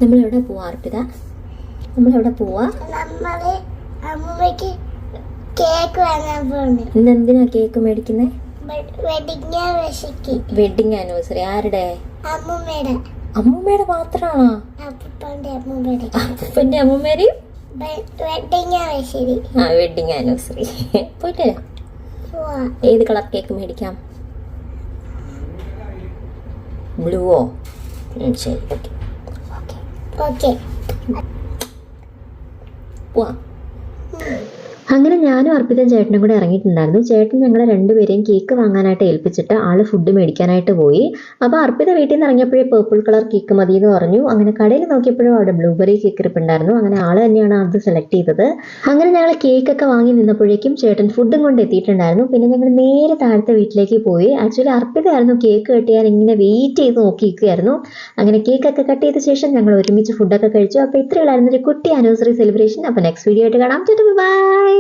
നമ്മളെവിടെ പോവാ അർപ്പിത? നമ്മളെവിടെ പോവാ? അമ്മയ്ക്ക് കേക്ക് വാങ്ങാൻ പോകുന്നു. ഇന്ന് എന്തിനാ കേക്ക് മേടിക്കുന്നേ? Wedding anniversary. ആരുടെ? അമ്മൂമ്മയുടെ. അമ്മൂമ്മയുടെ മാത്രാണോ? അപ്പൂപ്പന്റെ അമ്മൂമ്മേടെയും വെഡിങ് ആനിവേഴ്സറി. പോയിട്ട് ഏത് കളർ കേക്ക് മേടിക്കാം? ബ്ലൂവോ? ശരി, ഓക്കെ ഓക്കെ. പോവാം. അങ്ങനെ ഞാനും അർപ്പിത ചേട്ടനും കൂടെ ഇറങ്ങിയിട്ടുണ്ടായിരുന്നു. ചേട്ടൻ ഞങ്ങളെ രണ്ടുപേരെയും കേക്ക് വാങ്ങാനായിട്ട് ഏൽപ്പിച്ചിട്ട് ആള് ഫുഡ് മേടിക്കാനായിട്ട് പോയി. അപ്പോൾ അർപ്പിത വീട്ടിൽ നിന്ന് ഇറങ്ങിയപ്പോഴേ പേർപ്പിൾ കളർ കേക്ക് മതി എന്ന് പറഞ്ഞു. അങ്ങനെ കടയിൽ നോക്കിയപ്പോഴും അവിടെ ബ്ലൂബെറി കേക്ക് ഇരിപ്പുണ്ടായിരുന്നു. അങ്ങനെ ആള് തന്നെയാണ് അത് സെലക്ട് ചെയ്തത്. അങ്ങനെ ഞങ്ങൾ കേക്കൊക്കെ വാങ്ങി നിന്നപ്പോഴേക്കും ചേട്ടൻ ഫുഡും കൊണ്ട് എത്തിയിട്ടുണ്ടായിരുന്നു. പിന്നെ ഞങ്ങൾ നേരെ താഴത്തെ വീട്ടിലേക്ക് പോയി. ആക്ച്വലി അർപ്പിതയായിരുന്നു കേക്ക് കട്ട് ചെയ്യാൻ ഇങ്ങനെ വെയിറ്റ് ചെയ്ത് നോക്കിയിരിക്കുകയായിരുന്നു. അങ്ങനെ കേക്കൊക്കെ കട്ട് ചെയ്ത ശേഷം ഞങ്ങൾ ഒരുമിച്ച് ഫുഡൊക്കെ കഴിച്ചു. അപ്പോൾ ഇത്രയുള്ളായിരുന്നു ഒരു കുട്ടി ആനിവേഴ്സറി സെലിബ്രേഷൻ. അപ്പോൾ നെക്സ്റ്റ് വീഡിയോ ആയിട്ട് കാണാം. ബൈ.